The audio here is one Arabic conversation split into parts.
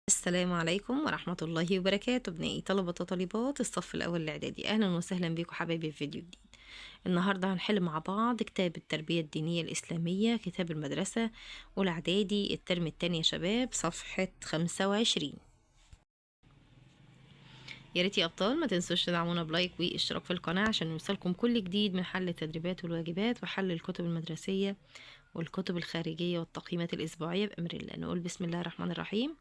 السلام عليكم ورحمة الله وبركاته. ابنائي طلبة وطالبات الصف الأول الإعدادي، أهلا وسهلا بكم حبايبي في فيديو جديد. النهاردة هنحل مع بعض كتاب التربية الدينية الإسلامية، كتاب المدرسة والإعدادي الترم التاني يا شباب، صفحة 25. يا ريت يا أبطال ما تنسوش تدعمونا بلايك واشتراك في القناة عشان يوصلكم كل جديد من حل التدريبات والواجبات وحل الكتب المدرسية والكتب الخارجية والتقييمات الأسبوعية بأمر الله. نقول بسم الله الرحمن الرحيم.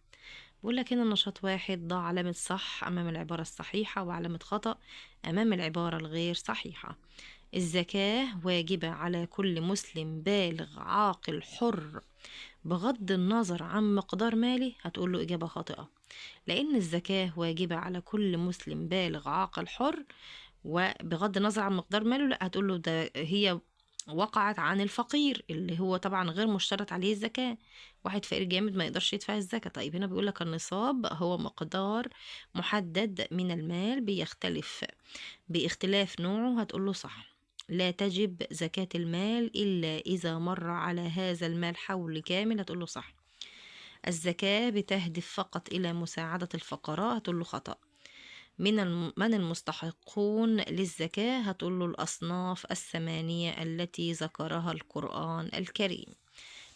بقول لك هنا النشاط واحد: ضع علامة صح أمام العبارة الصحيحة وعلامة خطأ أمام العبارة الغير صحيحة. الزكاة واجبة على كل مسلم بالغ عاقل حر بغض النظر عن مقدار ماله. هتقول له إجابة خاطئة، لأن الزكاة واجبة على كل مسلم بالغ عاقل حر وبغض النظر عن مقدار ماله. لا، هتقول له ده هي وقعت عن الفقير اللي هو طبعا غير مشترط عليه الزكاة. واحد فقير جامد ما يقدرش يدفع الزكاة. طيب هنا بيقول لك النصاب هو مقدار محدد من المال بيختلف باختلاف نوعه. هتقول له صح. لا تجب زكاة المال إلا إذا مر على هذا المال حول كامل. هتقول له صح. الزكاة بتهدف فقط إلى مساعدة الفقراء. هتقول له خطأ. من المستحقون للزكاة؟ هتقول له الأصناف الثمانية التي ذكرها القرآن الكريم.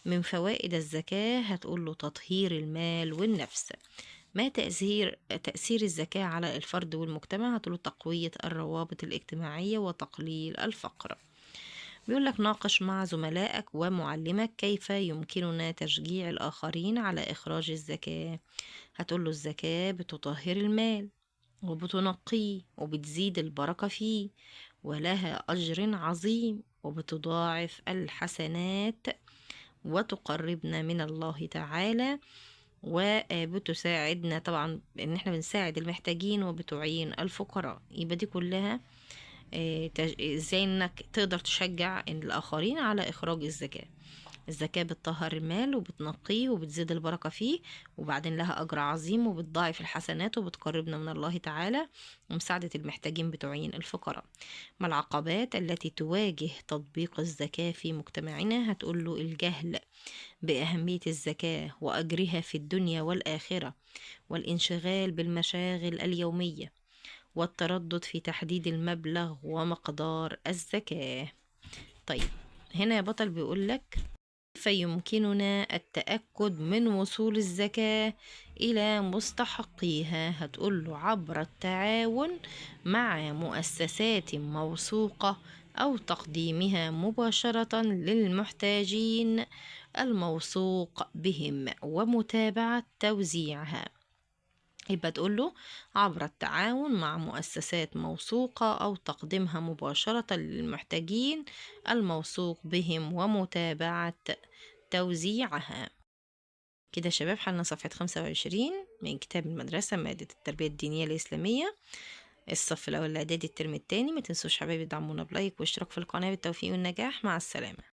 من فوائد الزكاة؟ هتقول له تطهير المال والنفس. ما تأثير الزكاة على الفرد والمجتمع؟ هتقول له تقوية الروابط الاجتماعية وتقليل الفقر. بيقول لك ناقش مع زملائك ومعلمك كيف يمكننا تشجيع الآخرين على إخراج الزكاة. هتقول له الزكاة بتطهر المال وبتنقيه وبتزيد البركة فيه ولها أجر عظيم وبتضاعف الحسنات وتقربنا من الله تعالى وبتساعدنا طبعا ان احنا بنساعد المحتاجين وبتعين الفقراء. يبقى دي كلها ازاي انك تقدر تشجع الآخرين على إخراج الزكاة. الزكاة بتطهر المال وبتنقيه وبتزيد البركة فيه، وبعدين لها أجر عظيم وبتضاعف الحسنات وبتقربنا من الله تعالى ومساعدة المحتاجين بتعين الفقراء. ما العقبات التي تواجه تطبيق الزكاة في مجتمعنا؟ هتقول له الجهل بأهمية الزكاة وأجرها في الدنيا والآخرة، والانشغال بالمشاغل اليومية، والتردد في تحديد المبلغ ومقدار الزكاة. طيب هنا يا بطل بيقول لك فيمكننا التأكد من وصول الزكاة إلى مستحقيها. هتقول له عبر التعاون مع مؤسسات موثوقة أو تقديمها مباشرة للمحتاجين الموثوق بهم ومتابعة توزيعها. يبقى تقول له عبر التعاون مع مؤسسات موثوقة أو تقديمها مباشرة للمحتاجين الموثوق بهم ومتابعة توزيعها. كده يا شباب حلنا صفحة 25 من كتاب المدرسة مادة التربية الدينية الإسلامية، الصف الأول الإعدادي الترم التاني. ما تنسوش حبايبي تدعمونا بلايك واشتراك في القناة. بالتوفيق والنجاح، مع السلامة.